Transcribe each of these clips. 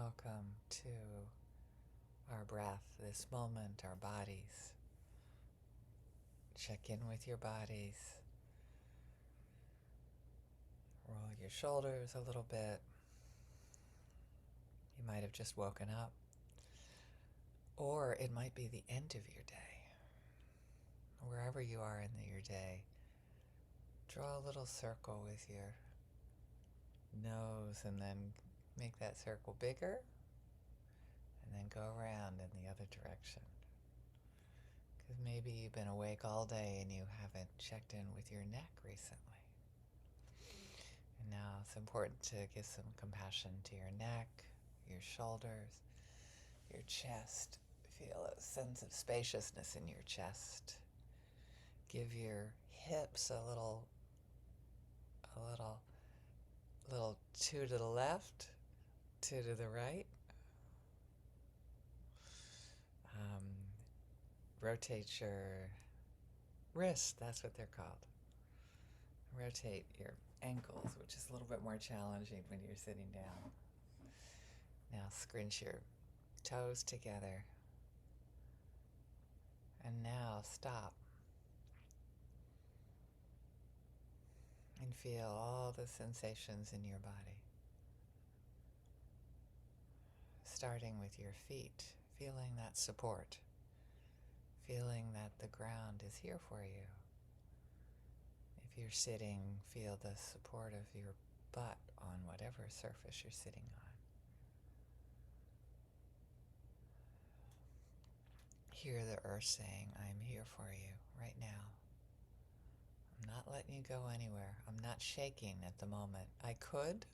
Welcome to our breath, this moment, our bodies. Check in with your bodies. Roll your shoulders a little bit. You might have just woken up. Or it might be the end of your day. Wherever you are in your day, draw a little circle with your nose and then make that circle bigger. And then go around in the other direction. Because maybe you've been awake all day and you haven't checked in with your neck recently. And now it's important to give some compassion to your neck, your shoulders, your chest. Feel a sense of spaciousness in your chest. Give your hips a little two to the left, two to the right. Rotate your wrists, that's what they're called. Rotate your ankles, which is a little bit more challenging when you're sitting down. Now scrunch your toes together. And now stop. And feel all the sensations in your body. Starting with your feet, feeling that support. Feeling that the ground is here for you. If you're sitting, feel the support of your butt on whatever surface you're sitting on. Hear the earth saying, I'm here for you right now. I'm not letting you go anywhere. I'm not shaking at the moment. I could.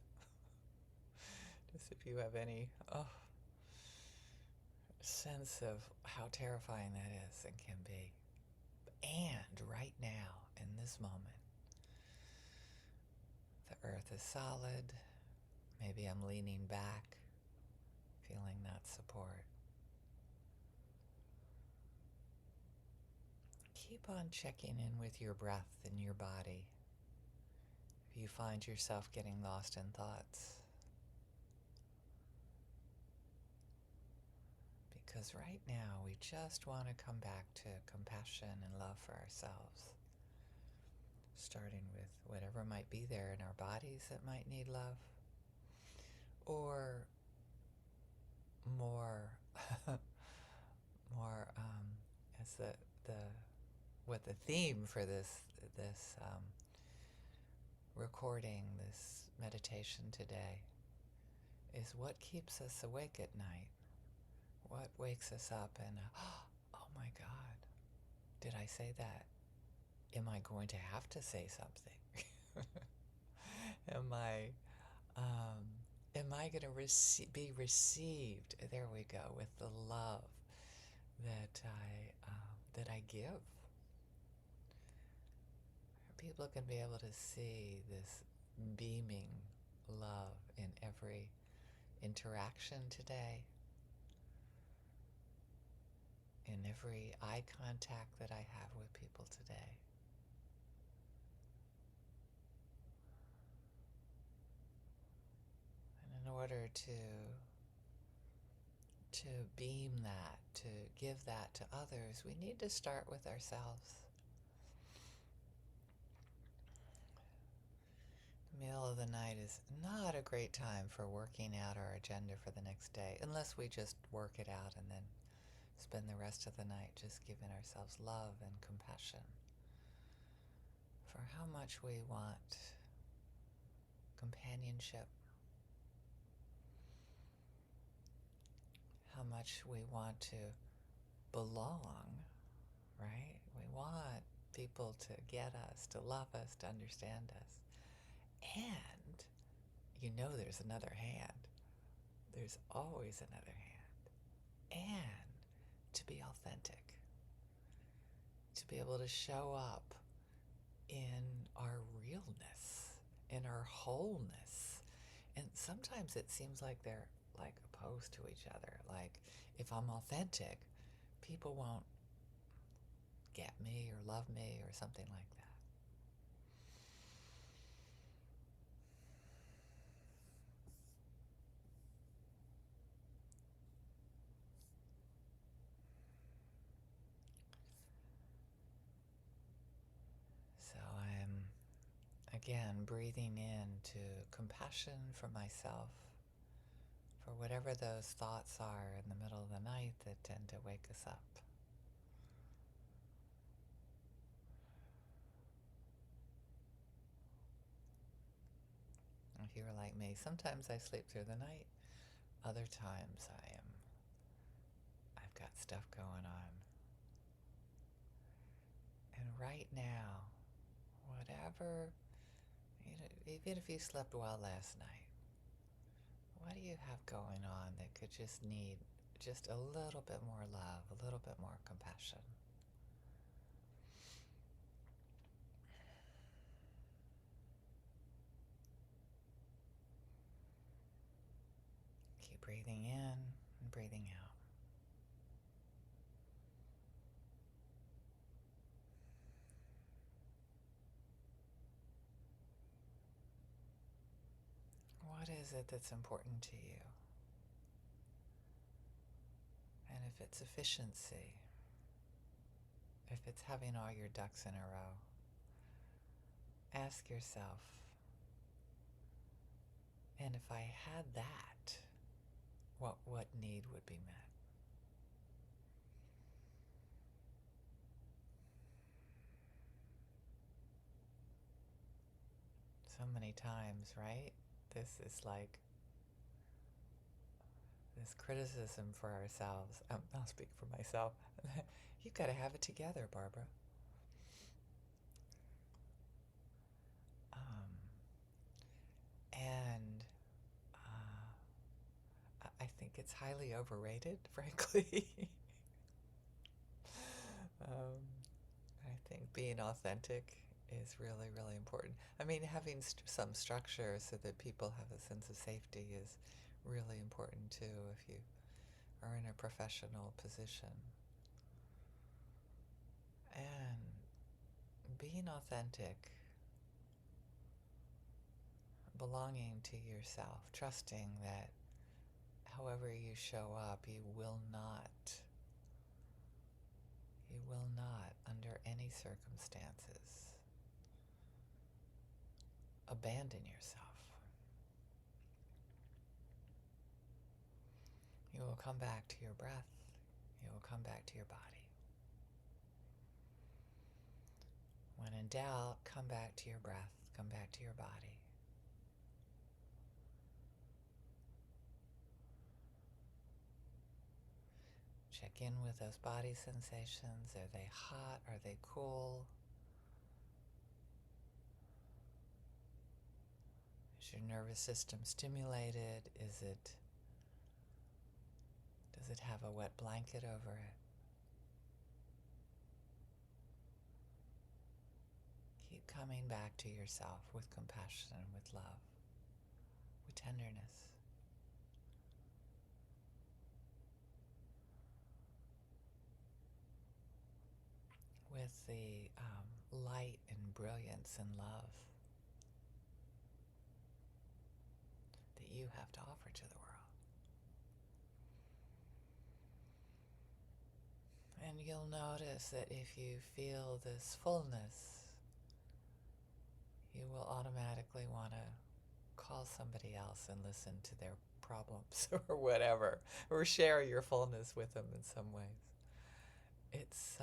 Just if you have any sense of how terrifying that is and can be. And right now, in this moment, the earth is solid. Maybe I'm leaning back, feeling that support. Keep on checking in with your breath and your body. If you find yourself getting lost in thoughts. Because right now we just want to come back to compassion and love for ourselves. Starting with whatever might be there in our bodies that might need love. Or more as what the theme for this recording, this meditation today, is what keeps us awake at night. What wakes us up and, oh my God, did I say that? Am I going to have to say something? Am I going to be received? There we go, with the love that I give. People can be able to see this beaming love in every interaction today, in every eye contact that I have with people today. And in order to beam that, to give that to others, we need to start with ourselves. The middle of the night is not a great time for working out our agenda for the next day, unless we just work it out and then spend the rest of the night just giving ourselves love and compassion for how much we want companionship, how much we want to belong, right? We want people to get us, to love us, to understand us. And you know there's another hand. There's always another hand. And to be authentic. To be able to show up in our realness, in our wholeness. And sometimes it seems like they're like opposed to each other. Like if I'm authentic, people won't get me or love me or something like that. Again, breathing into compassion for myself, for whatever those thoughts are in the middle of the night that tend to wake us up. If you were like me, sometimes I sleep through the night, other times I've got stuff going on. And right now, whatever, even if you slept well last night, what do you have going on that could just need just a little bit more love, a little bit more compassion? Keep breathing in and breathing out. What is it that's important to you? And if it's efficiency, if it's having all your ducks in a row, ask yourself, and if I had that, what need would be met? So many times, right? This is like this criticism for ourselves. I'll speak for myself. You've got to have it together, Barbara. Um, and I think it's highly overrated, frankly. um, I think being authentic is really, really important. I mean, having some structure so that people have a sense of safety is really important too if you are in a professional position. And being authentic, belonging to yourself, trusting that however you show up, you will not, under any circumstances, abandon yourself. You will come back to your breath. You will come back to your body. When in doubt, come back to your breath. Come back to your body. Check in with those body sensations. Are they hot? Are they cool? Is your nervous system stimulated? Does it have a wet blanket over it? Keep coming back to yourself with compassion, with love, with tenderness. With the light and brilliance and love that you have to offer to the world. And you'll notice that if you feel this fullness, you will automatically want to call somebody else and listen to their problems or whatever, or share your fullness with them in some ways. It's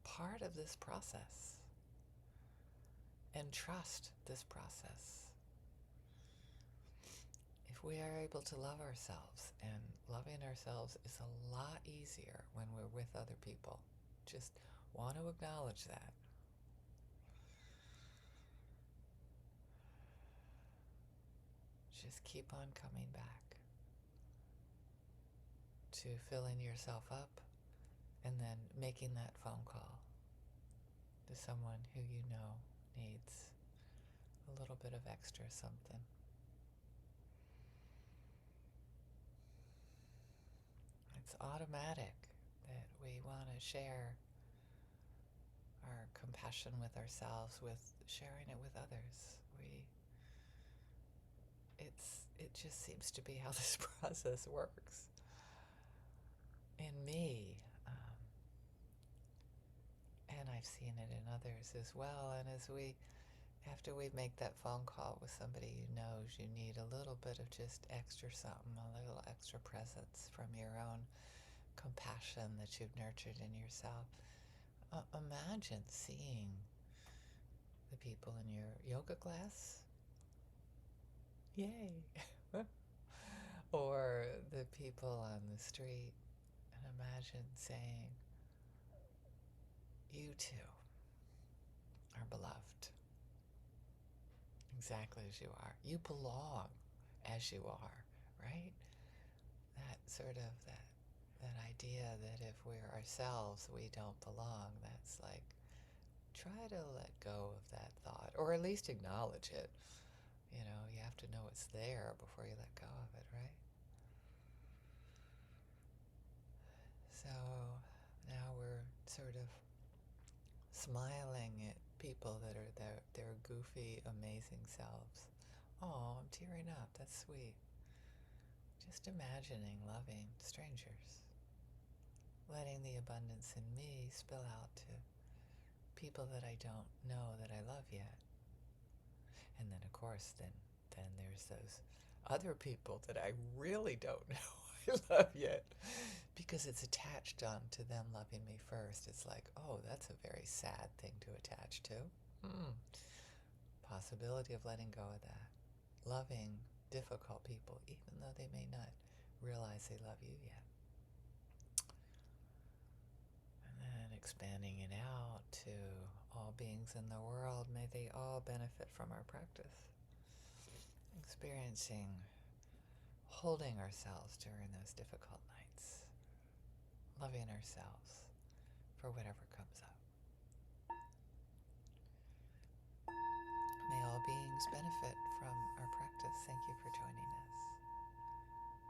part of this process. And trust this process. If we are able to love ourselves, and loving ourselves is a lot easier when we're with other people, just want to acknowledge that. Just keep on coming back to filling yourself up and then making that phone call to someone who you know needs a little bit of extra something. It's automatic that we want to share our compassion with ourselves, with sharing it with others. It just seems to be how this process works. In me, and I've seen it in others as well. And as we After we make that phone call with somebody who knows you need a little bit of just extra something, a little extra presence from your own compassion that you've nurtured in yourself, imagine seeing the people in your yoga class. Yay! Or the people on the street, and imagine saying, you too are beloved exactly as you are. You belong as you are, right? That sort of that idea that if we're ourselves, we don't belong. That's like, try to let go of that thought, or at least acknowledge it. You know, you have to know it's there before you let go of it, right? So now we're sort of smiling at people that are their goofy, amazing selves. Oh, I'm tearing up. That's sweet. Just imagining loving strangers, letting the abundance in me spill out to people that I don't know that I love yet. And then, of course, then there's those other people that I really don't know I love yet, because it's attached on to them loving me first. It's like, oh, that's a very sad thing to attach to. Possibility of letting go of that. Loving difficult people, even though they may not realize they love you yet. And then expanding it out to all beings in the world. May they all benefit from our practice. Experiencing holding ourselves during those difficult nights. Loving ourselves for whatever comes up.